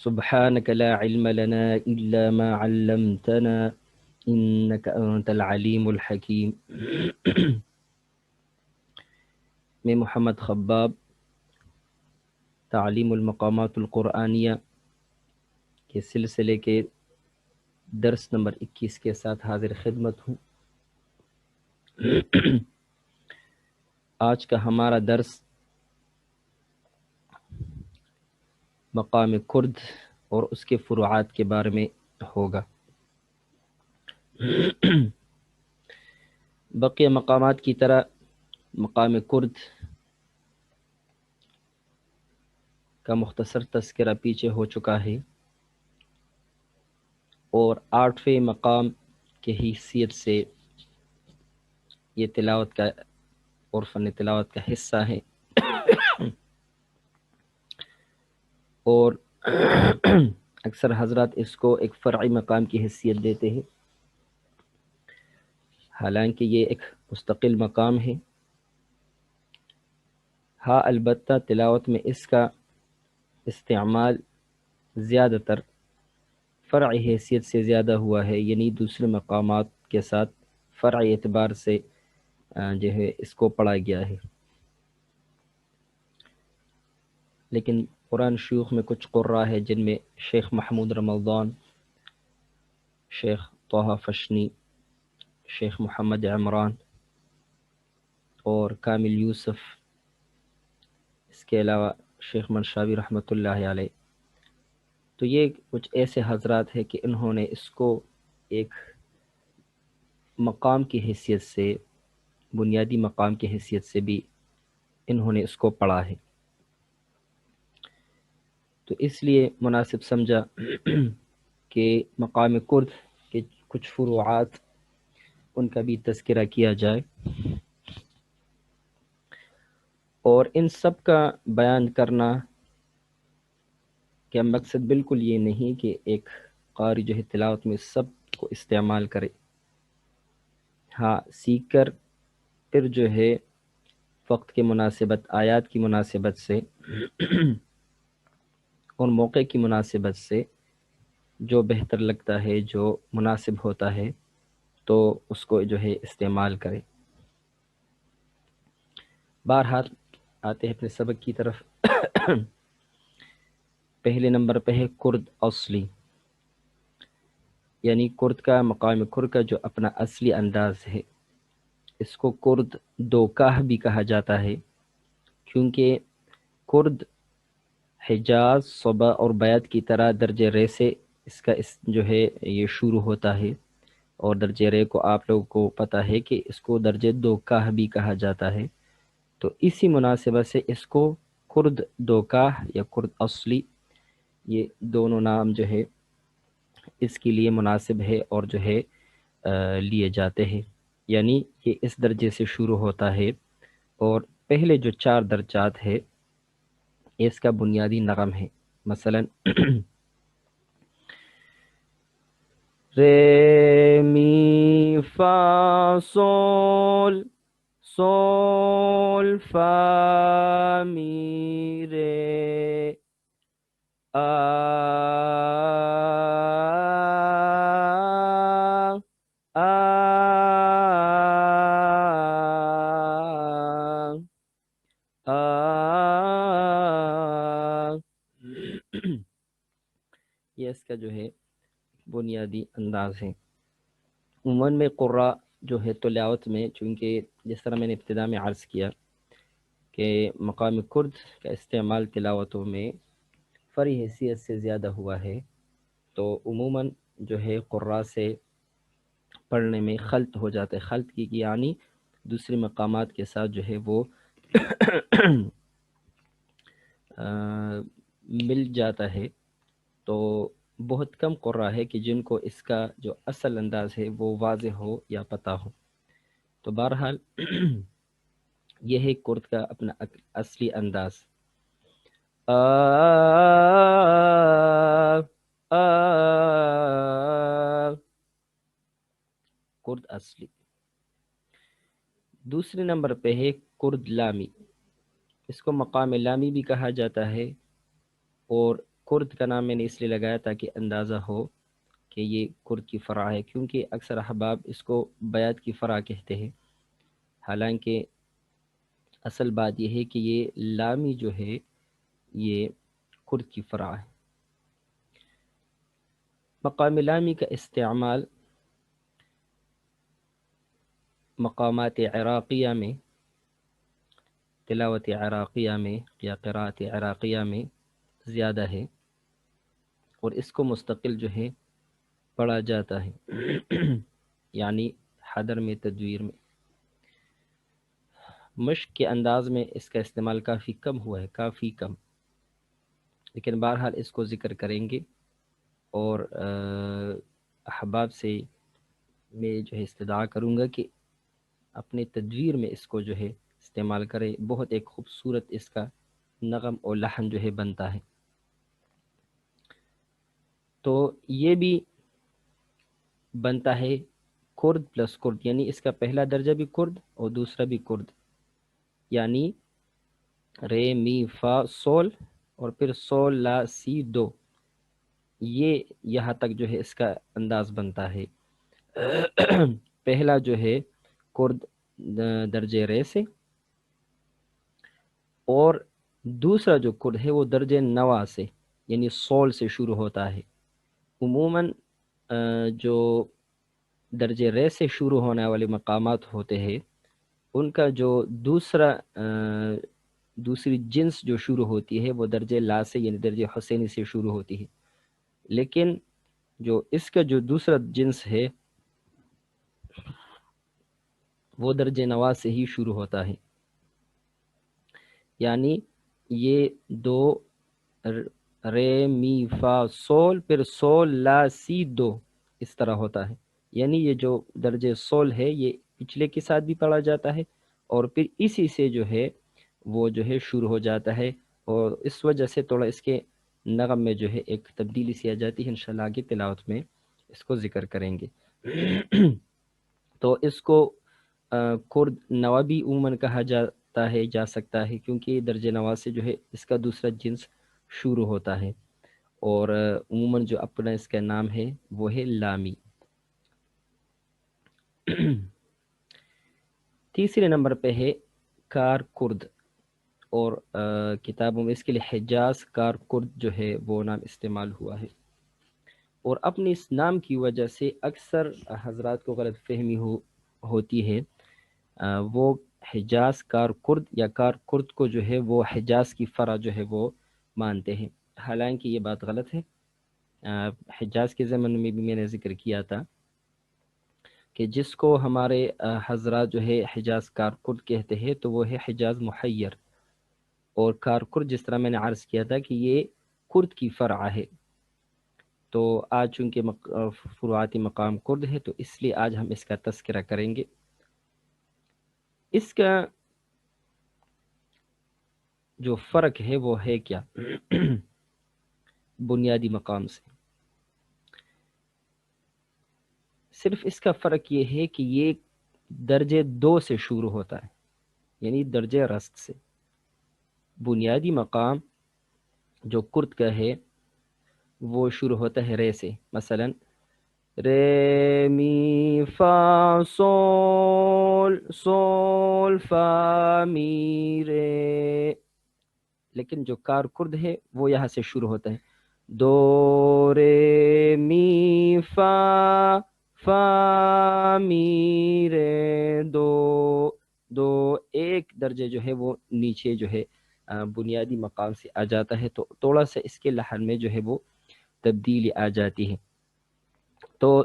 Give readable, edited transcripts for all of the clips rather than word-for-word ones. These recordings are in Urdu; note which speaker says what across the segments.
Speaker 1: سبحانك لا علم لنا إلا ما علمتنا إنك أنت العليم الحكيم. میں محمد خباب تعلیم المقامات القرآنیہ کے سلسلے کے درس نمبر 21 کے ساتھ حاضر خدمت ہوں. آج کا ہمارا درس مقام کرد اور اس کے فروعات کے بارے میں ہوگا. بقیہ مقامات کی طرح مقام کرد کا مختصر تذکرہ پیچھے ہو چکا ہے، اور 8ویں مقام کی حیثیت سے یہ تلاوت کا اور فن تلاوت کا حصہ ہے، اور اکثر حضرات اس کو ایک فرعی مقام کی حیثیت دیتے ہیں، حالانکہ یہ ایک مستقل مقام ہے. ہاں البتہ تلاوت میں اس کا استعمال زیادہ تر فرعی حیثیت سے زیادہ ہوا ہے، یعنی دوسرے مقامات کے ساتھ فرعی اعتبار سے جو ہے اس کو پڑھا گیا ہے. لیکن قرآن شیوخ میں کچھ قراء ہے جن میں شیخ محمود رمضان، شیخ طه فشنی، شیخ محمد عمران اور کامل یوسف، اس کے علاوہ شیخ منشاوی رحمۃ اللہ علیہ. تو یہ کچھ ایسے حضرات ہیں کہ انہوں نے اس کو ایک مقام کی حیثیت سے، بنیادی مقام کی حیثیت سے بھی انہوں نے اس کو پڑھا ہے. تو اس لیے مناسب سمجھا کہ مقام کرد کے کچھ فروعات ان کا بھی تذکرہ کیا جائے، اور ان سب کا بیان کرنا کا مقصد بالکل یہ نہیں کہ ایک قاری جو ہے تلاوت میں سب کو استعمال کرے. ہاں سیکھ کر پھر جو ہے وقت کے مناسبت، آیات کی مناسبت سے اور موقع کی مناسبت سے جو بہتر لگتا ہے، جو مناسب ہوتا ہے، تو اس کو جو ہے استعمال کرے. بہرحال آتے ہیں اپنے سبق کی طرف. پہلے نمبر پہ ہے کرد اصلی، یعنی کرد کا مقام کرد کا جو اپنا اصلی انداز ہے. اس کو کرد دوکاہ بھی کہا جاتا ہے، کیونکہ کرد حجاز، صبا اور بیات کی طرح درجہ رے سے اس کا جو ہے یہ شروع ہوتا ہے، اور درجہ رے کو آپ لوگوں کو پتہ ہے کہ اس کو درجہ دوکاہ بھی کہا جاتا ہے. تو اسی مناسبت سے اس کو کرد دوکاہ یا کرد اصلی، یہ دونوں نام جو ہے اس کے لیے مناسب ہے اور جو ہے لیے جاتے ہیں. یعنی یہ اس درجے سے شروع ہوتا ہے، اور پہلے جو 4 درجات ہے اس کا بنیادی نغم ہے. مثلا رے می فا سول، سول فا می رے، آ یہ اس کا جو ہے بنیادی انداز ہے. عموماً میں قراء جو ہے تلاوت میں، چونکہ جس طرح میں نے ابتدا میں عرض کیا کہ مقام کرد کا استعمال تلاوتوں میں فرعی حیثیت سے زیادہ ہوا ہے، تو عموماً جو ہے قراء سے پڑھنے میں خلط ہو جاتا ہے. خلط کی یعنی دوسرے مقامات کے ساتھ جو ہے وہ مل جاتا ہے. تو بہت کم قراء ہے کہ جن کو اس کا جو اصل انداز ہے وہ واضح ہو یا پتہ ہو. تو بہرحال یہ ہے کرد کا اپنا اصلی انداز. کرد اصلی. دوسرے نمبر پہ ہے کرد لامی. اس کو مقام لامی بھی کہا جاتا ہے، اور کرد کا نام میں نے اس لیے لگایا تاکہ اندازہ ہو کہ یہ کرد کی فرع ہے، کیونکہ اکثر احباب اس کو بیات کی فرع کہتے ہیں، حالانکہ اصل بات یہ ہے کہ یہ لامی جو ہے یہ کرد کی فرع ہے۔ مقام لامی کا استعمال مقامات عراقیہ میں، تلاوت عراقیہ میں یا قراءت عراقیہ میں زیادہ ہے، اور اس کو مستقل جو ہے پڑھا جاتا ہے یعنی حدر میں، تدویر میں۔ مشق کے انداز میں اس کا استعمال کافی کم ہوا ہے، کافی کم، لیکن بہرحال اس کو ذکر کریں گے، اور احباب سے میں جو ہے استدعا کروں گا کہ اپنے تدویر میں اس کو جو ہے استعمال کرے، بہت ایک خوبصورت اس کا نغم اور لحن جو ہے بنتا ہے۔ تو یہ بھی بنتا ہے کرد پلس کرد، یعنی اس کا پہلا درجہ بھی کرد اور دوسرا بھی کرد، یعنی رے می فا سول اور پھر سول لا سی دو، یہ یہاں تک جو ہے اس کا انداز بنتا ہے۔ پہلا جو ہے کرد درجے رے سے، اور دوسرا جو کرد ہے وہ درجے نوا سے، یعنی سول سے شروع ہوتا ہے۔ عموماً جو درجے رے سے شروع ہونے والے مقامات ہوتے ہیں ان کا جو دوسری جنس جو شروع ہوتی ہے وہ درجے لا سے، یعنی درجے حسینی سے شروع ہوتی ہے، لیکن جو اس کا جو دوسرا جنس ہے وہ درجے نوا سے ہی شروع ہوتا ہے، یعنی یہ دو رے می فا سول پھر سول لا سی دو اس طرح ہوتا ہے، یعنی یہ جو درجے سول ہے یہ پچھلے کے ساتھ بھی پڑھا جاتا ہے، اور پھر اسی سے جو ہے وہ جو ہے شروع ہو جاتا ہے، اور اس وجہ سے تھوڑا اس کے نغم میں جو ہے ایک تبدیلی سی آ جاتی ہے۔ انشاءاللہ آگے تلاوت میں اس کو ذکر کریں گے۔ تو اس کو کرد نوا بھی عموماً کہا جاتا ہے، جا سکتا ہے، کیونکہ درجے نوا سے جو ہے اس کا دوسرا جنس شروع ہوتا ہے، اور عموماً جو اپنا اس کا نام ہے وہ ہے لامی۔ تیسرے نمبر پہ ہے کار کرد، اور کتابوں میں اس کے لیے حجاز کار کرد جو ہے وہ نام استعمال ہوا ہے، اور اپنے اس نام کی وجہ سے اکثر حضرات کو غلط فہمی ہوتی ہے، وہ حجاز کار کرد یا کار کرد کو جو ہے وہ حجاز کی فرع جو ہے وہ مانتے ہیں، حالانکہ یہ بات غلط ہے۔ حجاز کے زمن میں بھی میں نے ذکر کیا تھا کہ جس کو ہمارے حضرات جو ہے حجاز کار کرد کہتے ہیں تو وہ ہے حجاز محیر، اور کار کرد جس طرح میں نے عرض کیا تھا کہ یہ کرد کی فرع ہے، تو آج چونکہ فروعاتی مقام کرد ہے تو اس لیے آج ہم اس کا تذکرہ کریں گے۔ اس کا جو فرق ہے وہ ہے کیا؟ بنیادی مقام سے صرف اس کا فرق یہ ہے کہ یہ درجے دو سے شروع ہوتا ہے، یعنی درجے رست سے۔ بنیادی مقام جو کرد کا ہے وہ شروع ہوتا ہے رے سے، مثلا رے می فا سول سول فا می رے، لیکن جو کار کرد ہے وہ یہاں سے شروع ہوتا ہے دو رے می فا فا می رے دو دو، ایک درجے جو ہے وہ نیچے جو ہے بنیادی مقام سے آ جاتا ہے، تو تھوڑا سا اس کے لحن میں جو ہے وہ تبدیلی آ جاتی ہے۔ تو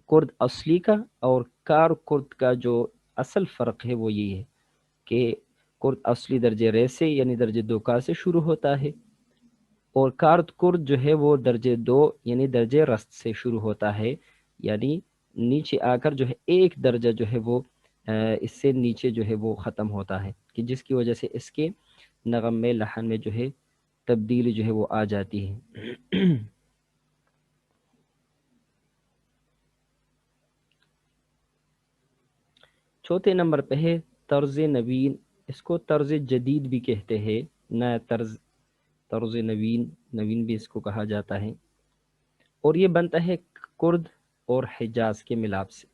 Speaker 1: کرد اصلی کا اور کار کرد کا جو اصل فرق ہے وہ یہ ہے کہ کرد اصلی درجے رے سے یعنی درجے دو کا سے شروع ہوتا ہے، اور کارد کرد جو ہے وہ درجے دو یعنی درجے رست سے شروع ہوتا ہے، یعنی نیچے آ کر جو ہے ایک درجہ جو ہے وہ اس سے نیچے جو ہے وہ ختم ہوتا ہے، کہ جس کی وجہ سے اس کے نغم میں لحن میں جو ہے تبدیلی جو ہے وہ آ جاتی ہے۔ چوتھے نمبر پہ ہے طرز نوین، اس کو طرز جدید بھی کہتے ہیں، نیا طرز طرز نوین، نوین بھی اس کو کہا جاتا ہے، اور یہ بنتا ہے کرد اور حجاز کے ملاپ سے۔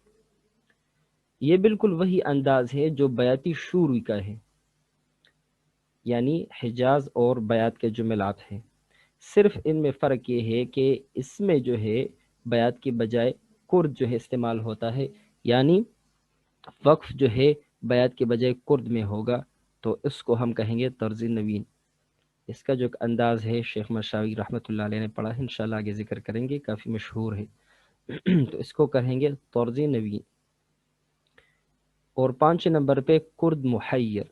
Speaker 1: یہ بالکل وہی انداز ہے جو بیاتی شوروی کا ہے، یعنی حجاز اور بیات کے جو ملاپ ہے، صرف ان میں فرق یہ ہے کہ اس میں جو ہے بیات کے بجائے کرد جو ہے استعمال ہوتا ہے، یعنی وقف جو ہے بیات کے بجائے کرد میں ہوگا، تو اس کو ہم کہیں گے طرز نوین۔ اس کا جو انداز ہے شیخ مشاوی رحمۃ اللہ علیہ نے پڑھا ہے، انشاءاللہ آگے ذکر کریں گے، کافی مشہور ہے۔ تو اس کو کہیں گے طرز نوین۔ اور 5 نمبر پہ کرد محیر۔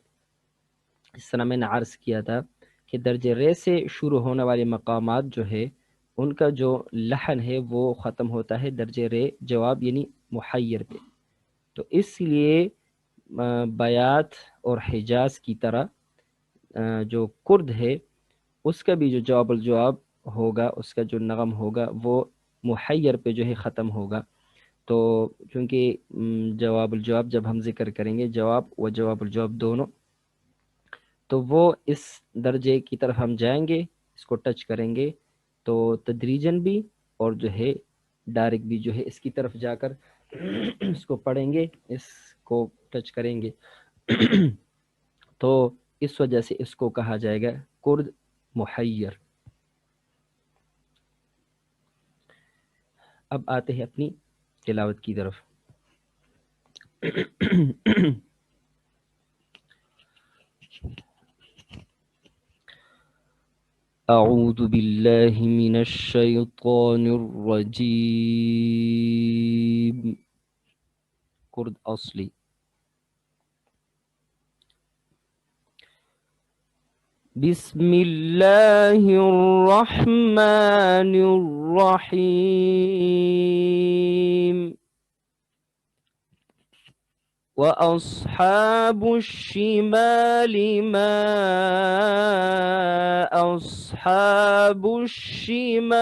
Speaker 1: اس طرح میں نے عرض کیا تھا کہ درجہ رے سے شروع ہونے والے مقامات جو ہے ان کا جو لحن ہے وہ ختم ہوتا ہے درجہ رے جواب یعنی محیر پہ، تو اس لیے بیات اور حجاز کی طرح جو کرد ہے اس کا بھی جو جواب الجواب ہوگا، اس کا جو نغم ہوگا وہ محیر پہ جو ہے ختم ہوگا۔ تو چونکہ جواب الجواب جب ہم ذکر کریں گے جواب و جواب الجواب دونوں، تو وہ اس درجے کی طرف ہم جائیں گے، اس کو ٹچ کریں گے تو تدریجن بھی اور جو ہے ڈائریکٹ بھی جو ہے اس کی طرف جا کر اس کو پڑھیں گے، اس کو ٹچ کریں گے۔ تو اس وجہ سے اس کو کہا جائے گا کرد محیر۔ اب آتے ہیں اپنی تلاوت کی طرف۔ اعوذ باللہ من الشیطان الرجیم۔ کرد اصلی۔ بسم اللہ الرحمن الرحیم۔ وَأَصْحَابُ الشِّمَالِ مَا أَصْحَابُ الشِّمَالِ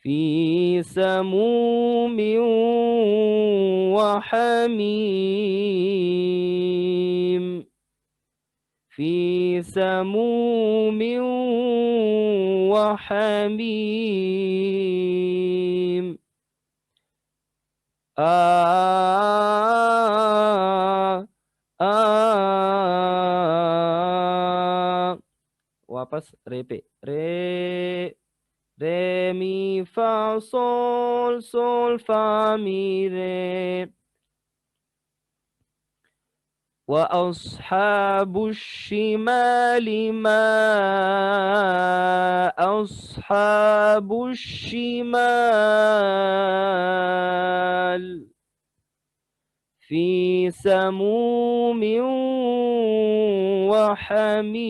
Speaker 1: فِي سَمُومٍ وَحَمِيمٍ فِي سَمُومٍ وَحَمِيمٍ واپس رے پہ، رے رے می فا سول سول فا می رے۔ وَأَصْحَابُ الشِّمَالِ مَا أَصْحَابُ الشِّمَالِ فِي سَمُومٍ وَحَمِيمٍ۔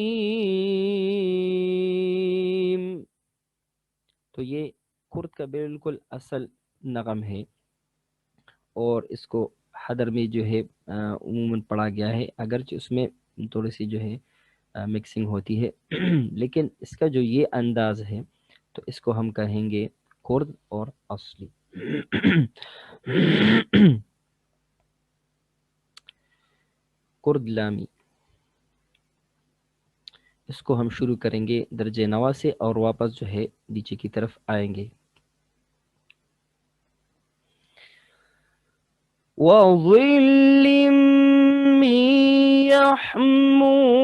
Speaker 1: تو یہ کرد کا بالکل اصل نغم ہے، اور اس کو حدر میں جو ہے عموماً پڑھا گیا ہے، اگرچہ اس میں تھوڑی سی جو ہے مکسنگ ہوتی ہے، لیکن اس کا جو یہ انداز ہے تو اس کو ہم کہیں گے کرد اور اصلی۔ کرد لامی، اس کو ہم شروع کریں گے درجہ نوا سے اور واپس جو ہے نیچے کی طرف آئیں گے۔ وَظِلٍّ مِّن يَحْمُومٍ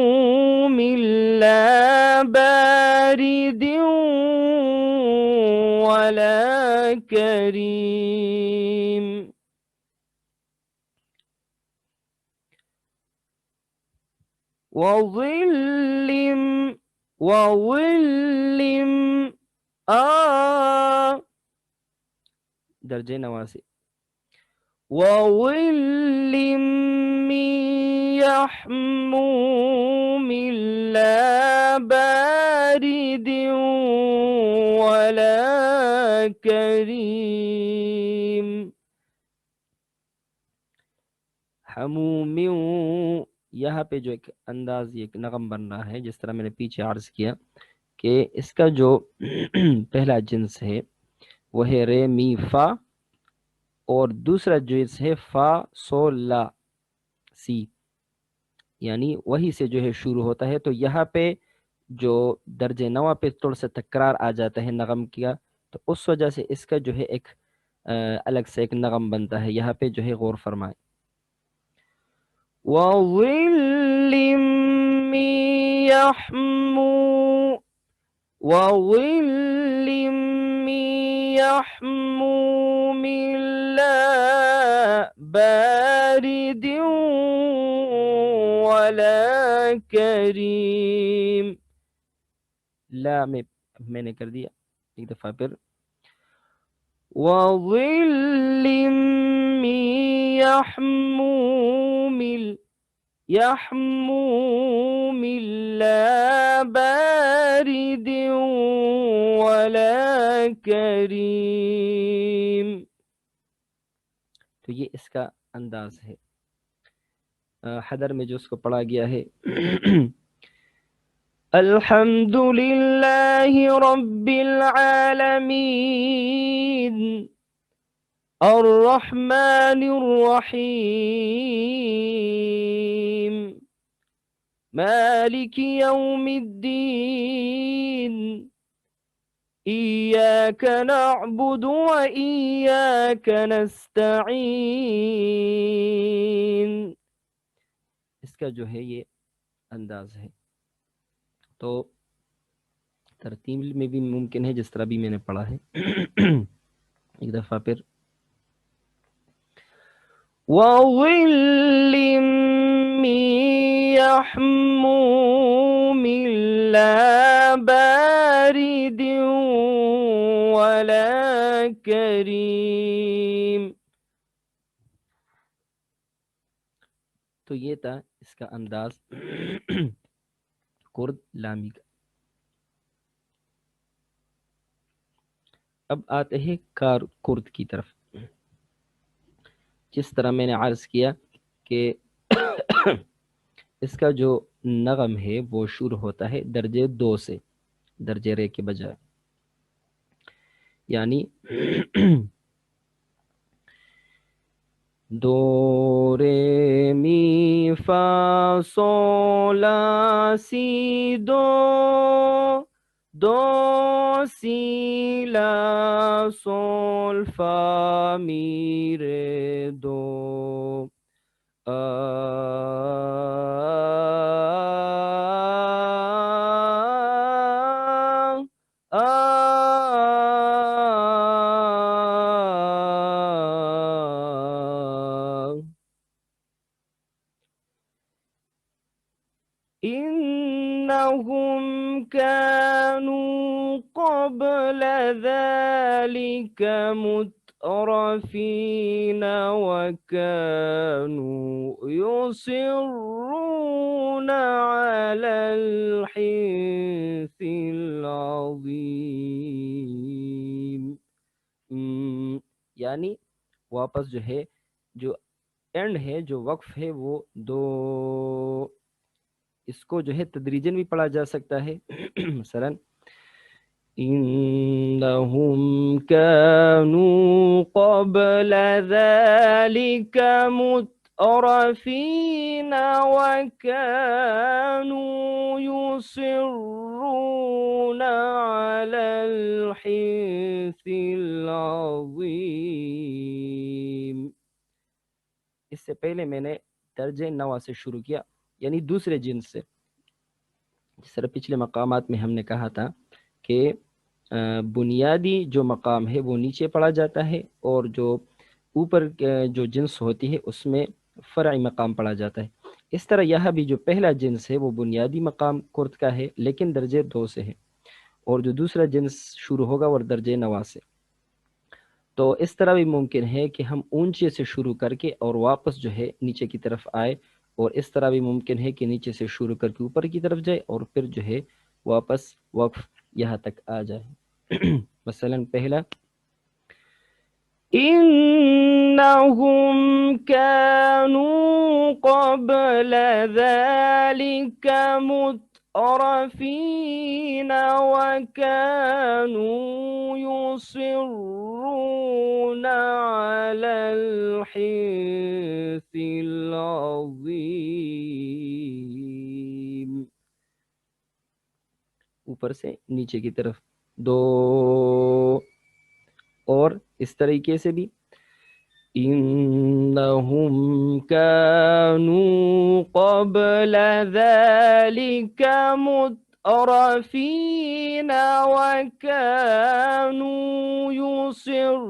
Speaker 1: لَّا بَارِدٍ وَلَا كَرِيمٍ وَظِلٍّ درجہ نوا سے وَظِلٍّ مِّن يَحْمُومٍ لَّا بَارِدٍ وَلَا كَرِيمٍ۔ حموم، یہاں پہ جو ایک انداز ایک نغم بن رہا ہے، جس طرح میں نے پیچھے عرض کیا کہ اس کا جو پہلا جنس ہے وہ ہے رے می فا، اور دوسرا جنس ہے فا سول لا سی۔ یعنی وہی سے جو ہے شروع ہوتا ہے. تو یہاں پہ جو درجہ نوا پہ تھوڑا سا تکرار آ جاتا ہے نغم کیا، تو اس وجہ سے اس کا جو ہے ایک الگ سے ایک نغم بنتا ہے. یہاں پہ جو ہے غور فرمائیں. وَظِلٍّ مِّن يَحْمُومٍ وَظِلٍّ مِّن يَحْمُومٍ لَّا بَارِدٍ وَلَا كَرِيمٍ. لا میں نے کر دیا ایک دفعہ پھر. وَظِلٍّ مِّن يَحْمُومٍ لَّا بَارِدٍ وَلَا كَرِيمٍ. تو یہ اس کا انداز ہے. حدر میں جو اس کو پڑھا گیا ہے الحمد للہ رب العالمین الرحمن الرحیم مالک یوم الدین ایاک نعبد و ایاک نستعین. اس کا جو ہے یہ انداز ہے. تو ترتیب میں بھی ممکن ہے جس طرح بھی میں نے پڑھا ہے. ایک دفعہ پھر. وَظِلٍّ مِّن يَحْمُومٍ لَّا بَارِدٍ وَلَا كَرِيمٍ. تو یہ تھا اس کا انداز کرد لامی کا. اب آتے ہیں کرد کی طرف. جس طرح میں نے عرض کیا کہ اس کا جو نغم ہے وہ شروع ہوتا ہے درجے 2 سے، درجے رے کے بجائے. یعنی دو رے می فا سول لا سی دو، دو سی لا سول فا می رے دو، إنهم كانوا قبل ذلك مترفين وكانوا يصرون على الحنث العظيم. یعنی واپس جو ہے جو اینڈ ہے جو وقف ہے وہ دو، اس کو جو ہے تدریجن بھی پڑھا جا سکتا ہے. مثلا انہم کانوا قبل ذلك مترفین وکانوا یصرون علی الحنث العظیم. اس سے پہلے میں نے درجہ نوا سے شروع کیا، یعنی دوسرے جنس سے. جس طرح پچھلے مقامات میں ہم نے کہا تھا کہ بنیادی جو مقام ہے وہ نیچے پڑھا جاتا ہے، اور جو اوپر جو جنس ہوتی ہے اس میں فرعی مقام پڑھا جاتا ہے. اس طرح یہاں بھی جو پہلا جنس ہے وہ بنیادی مقام کرد کا ہے لیکن درجے 2 سے ہے، اور جو دوسرا جنس شروع ہوگا وہ درجے نوا سے. تو اس طرح بھی ممکن ہے کہ ہم اونچے سے شروع کر کے اور واپس جو ہے نیچے کی طرف آئے، اور اس طرح بھی ممکن ہے کہ نیچے سے شروع کر کے اوپر کی طرف جائے اور پھر جو ہے واپس وقف یہاں تک آ جائے. مثلا پہلا انہم کانوا قبل ذلك مترفین وکانوا یصرون علی الحنث العظیم. اوپر سے نیچے کی طرف دو، اور اس طریقے سے بھی انہم کانوا قبل ذلك مترفین وکانوا یصرون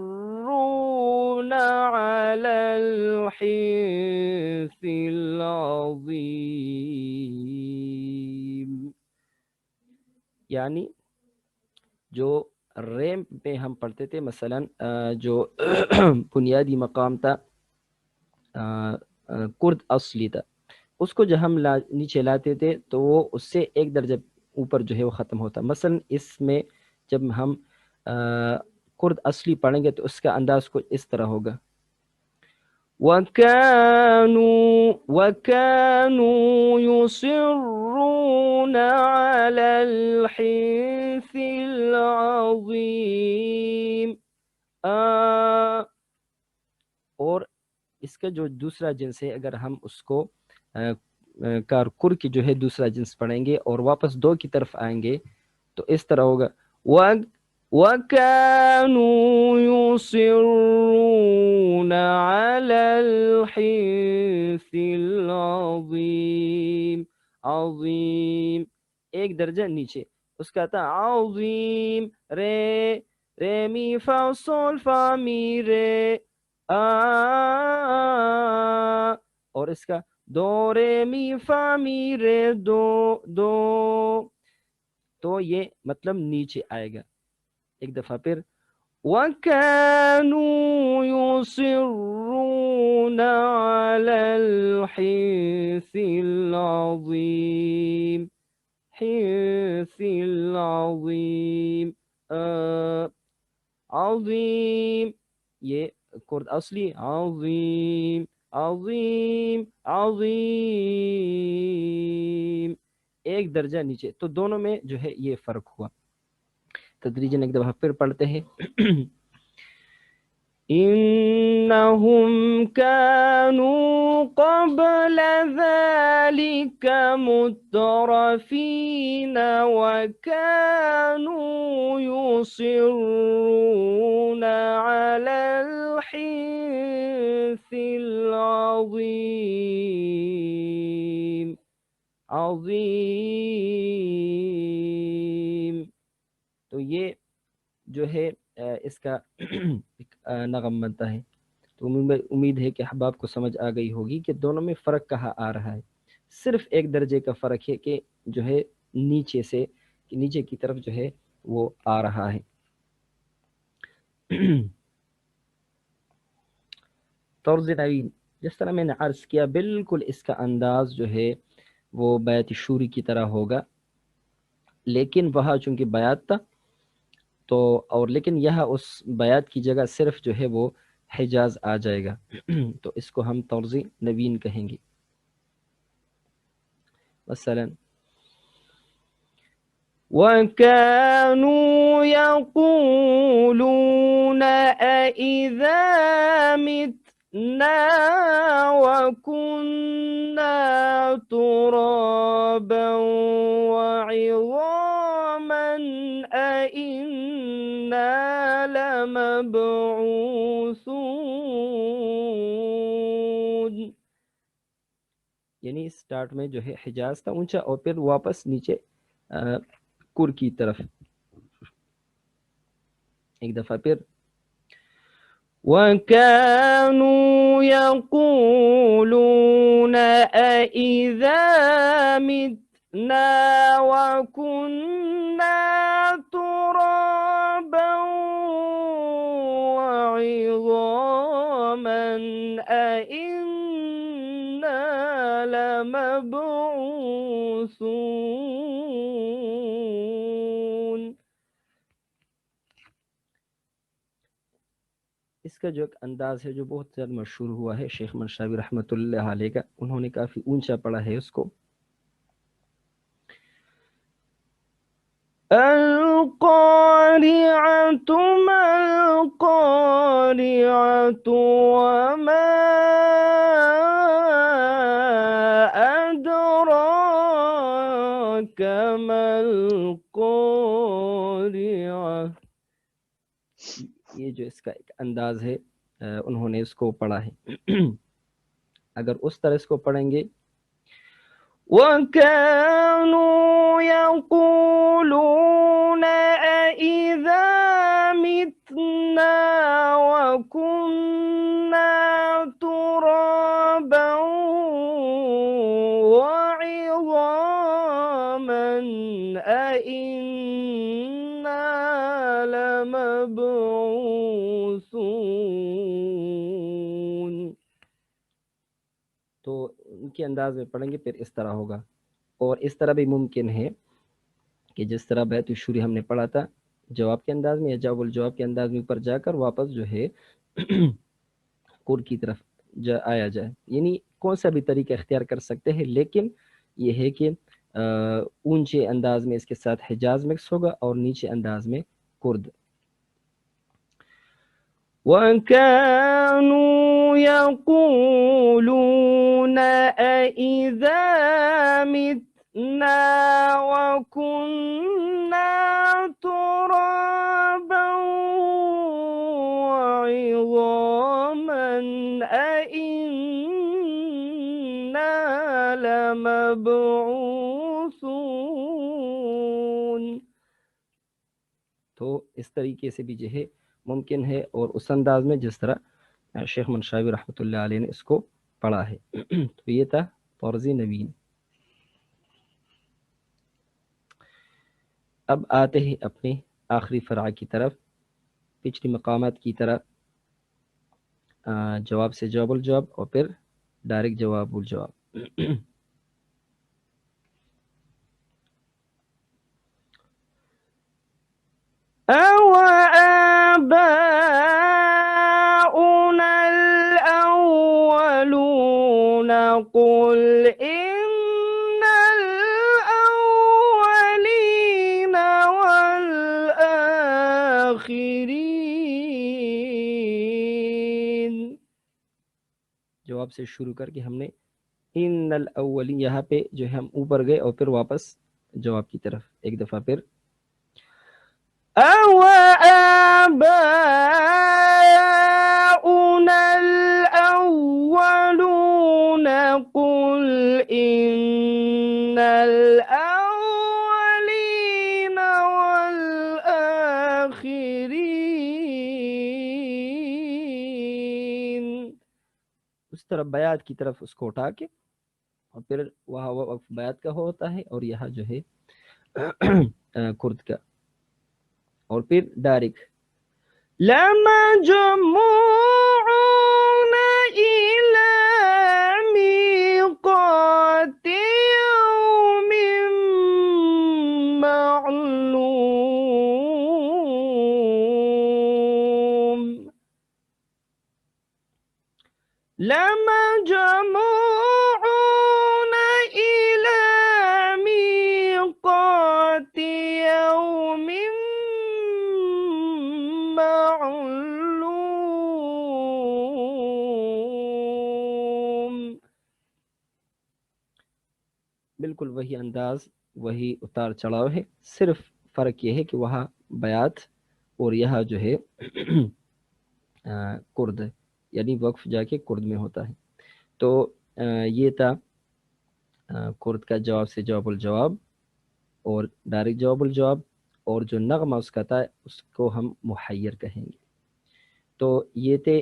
Speaker 1: علی الحنث العظیم، یعنی جو ریمپ پہ ہم پڑھتے تھے، مثلا جو بنیادی مقام تھا کرد اصلی تھا، اس کو جب ہم نیچے لاتے تھے تو وہ اس سے ایک درجہ اوپر جو ہے وہ ختم ہوتا. مثلا اس میں جب ہم کرد اصلی پڑھیں گے تو اس کا انداز کچھ اس طرح ہوگا وَكَانُوا يُصِرُّونَ عَلَى الْحِنثِ الْعَظِيمِ. اور اس کا جو دوسرا جنس ہے، اگر ہم اس کو کارکر کی جو ہے دوسرا جنس پڑھیں گے اور واپس دو کی طرف آئیں گے تو اس طرح ہوگا وَكَانُوا يُصِرُّونَ عَلَى الْحِنثِ الْعَظِيمِ. عظیم ایک درجہ نیچے، اس کا تھا عظیم رے رے می فا سول فا می رے اور اس کا دو رے می فا می رے دو دو، تو یہ مطلب نیچے آئے گا. ایک دفعہ پھر وَكَانُوا يُصِرُّونَ عَلَى الْحِنثِ الْعَظِيمِ حِنثِ الْعَظِيمِ عظیم، یہ کرد اصلی عظیم عظیم عظیم ایک درجہ نیچے، تو دونوں میں جو ہے یہ فرق ہوا. تدریجاً ایک دفعہ پھر پڑھتے ہیں انہم کانوا قبل ذلك مترفین وکانوا یصرون علی الحنث العظیم عظیم. تو یہ جو ہے اس کا نغم بنتا ہے. تو امید ہے کہ احباب کو سمجھ آ گئی ہوگی کہ دونوں میں فرق کہاں آ رہا ہے. صرف ایک درجے کا فرق ہے کہ جو ہے نیچے سے نیچے کی طرف جو ہے وہ آ رہا ہے. طرز نوین جس طرح میں نے عرض کیا بالکل اس کا انداز جو ہے وہ بیات شوری کی طرح ہوگا، لیکن وہاں چونکہ بیات تھا تو اور لیکن یہاں اس بیات کی جگہ صرف جو ہے وہ حجاز آ جائے گا. تو اس کو ہم طرز نوین کہیں گے. مثلا وَكَانُوا يَقُولُونَ أَإِذَا مِتْنَا وَكُنَّا تُرَابًا وَعِظَامًا أَإِنَّا لَمَبْعُوثُونَ. یعنی سٹارٹ میں جو ہے حجاز تھا اونچا اور پھر واپس نیچے کر کی طرف. ایک دفعہ پھر وَكَانُوا يَقُولُونَ أَإِذَا مِتْنَا وَكُنَّا تُرَابًا وَعِظَامًا أَإِنَّا لَمَبْعُوثُونَ. اس کا جو ایک انداز ہے جو بہت زیادہ مشہور ہوا ہے، شیخ منشاوی رحمۃ اللہ علیہ کا، انہوں نے کافی اونچا پڑھا ہے اس کو. القارعۃ ما القارعۃ وما كما القارعة. یہ جو اس کا ایک انداز ہے انہوں نے اس کو پڑھا ہے. اگر اس طرح اس کو پڑھیں گے وَكَانُوا يَقُولُونَ أَإِذَا مِتْنَا وَكُنَّا تُرَابًا وَعِظَامًا أَإِنَّا لَمَبْعُوثُونَ. تو ان کے انداز میں پڑھیں گے پھر اس طرح ہوگا. اور اس طرح بھی ممکن ہے کہ جس طرح بیت الشوری ہم نے پڑھا تھا جواب کے انداز میں یا جواب الجواب کے انداز میں اوپر جا کر واپس جو ہے قرد کی طرف آیا جائے. یعنی کون سا بھی طریقہ اختیار کر سکتے ہیں، لیکن یہ ہے کہ اونچے انداز میں اس کے ساتھ حجاز مکس ہوگا اور نیچے انداز میں قرد. وَكَانُوا يَقُولُونَ أَإِذَا مِتْنَا وَكُنَّا تُرَابًا وَعِظَامًا أَإِنَّا لَمَبْعُوثُونَ. تو اس طریقے سے بھی جو ہے ممکن ہے، اور اس انداز میں جس طرح شیخ منشاوی رحمۃ اللہ علیہ نے اس کو پڑھا ہے. تو یہ تھا طرز نوین. اب آتے ہیں اپنے آخری فرع کی طرف، پچھلی مقامات کی طرح جواب سے جواب الجواب اور پھر ڈائریکٹ جواب الجواب. أَوَآبَاؤُنَا الْأَوَّلُونَ قُلْ إِنَّ الْأَوَّلِينَ وَالْآخِرِينَ. جواب سے شروع کر کے ہم نے ان الاولین، یہاں پہ جو ہے ہم اوپر گئے اور پھر واپس جواب کی طرف ایک دفعہ پھر أَوَآبَاؤُنَا الْأَوَّلُونَ قُلْ إِنَّ الْأَوَّلِينَ وَالْآخِرِينَ. اس طرف بیات کی طرف اس کو اٹھا کے اور پھر وہاں وقف بیات کا ہوتا ہے اور یہاں جو ہے کرد کا، اور پھر ڈائریکٹ لَمَجْمُوعُونَ إِلَى مِيقَاتِ يَوْمٍ مَّعْلُومٍ. لَمَجْمُوعُونَ إِلَى مِيقَاتِ يَوْمٍ معلوم. بالکل وہی انداز، وہی اتار چڑھاؤ ہے، صرف فرق یہ ہے کہ وہاں بیات اور یہاں جو ہے کرد، یعنی وقف جا کے کرد میں ہوتا ہے. تو یہ تھا کرد کا جواب سے جواب الجواب اور ڈائریکٹ جواب الجواب، اور جو نغمہ اس کا تھا اس کو ہم محیر کہیں گے. تو یہ تھے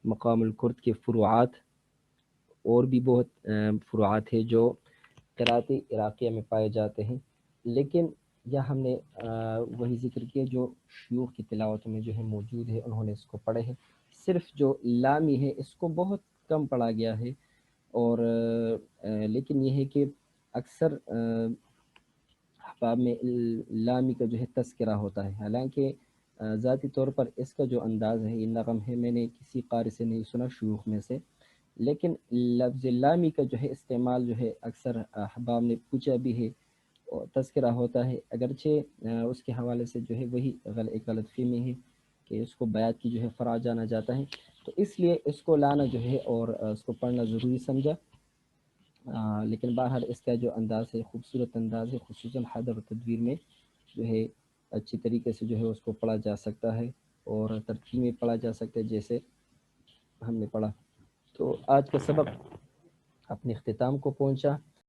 Speaker 1: مقام الکرد کے فروعات. اور بھی بہت فروعات ہیں جو قرأت عراقیہ میں پائے جاتے ہیں، لیکن یہ ہم نے وہی ذکر کیا جو شیوخ کی تلاوت میں جو ہے موجود ہے، انہوں نے اس کو پڑھے ہیں. صرف جو لامی ہے اس کو بہت کم پڑھا گیا ہے، اور لیکن یہ ہے کہ اکثر احباب میں لامی کا جو ہے تذکرہ ہوتا ہے. حالانکہ ذاتی طور پر اس کا جو انداز ہے، یہ نغم ہے، میں نے کسی قاری سے نہیں سنا شیوخ میں سے، لیکن لفظ لامی کا جو ہے استعمال جو ہے اکثر احباب نے پوچھا بھی ہے اور تذکرہ ہوتا ہے، اگرچہ اس کے حوالے سے جو ہے وہی ایک غلط فہمی ہے کہ اس کو بیات کی جو ہے فرع جانا جاتا ہے. تو اس لیے اس کو لانا جو ہے اور اس کو پڑھنا ضروری سمجھا. لیکن بہرحال اس کا جو انداز ہے خوبصورت انداز ہے، خصوصاً حدر و تدویر میں جو ہے اچھی طریقے سے جو ہے اس کو پڑھا جا سکتا ہے اور ترتیب میں پڑھا جا سکتا ہے جیسے ہم نے پڑھا۔ تو آج کا سبق اپنے اختتام کو پہنچا۔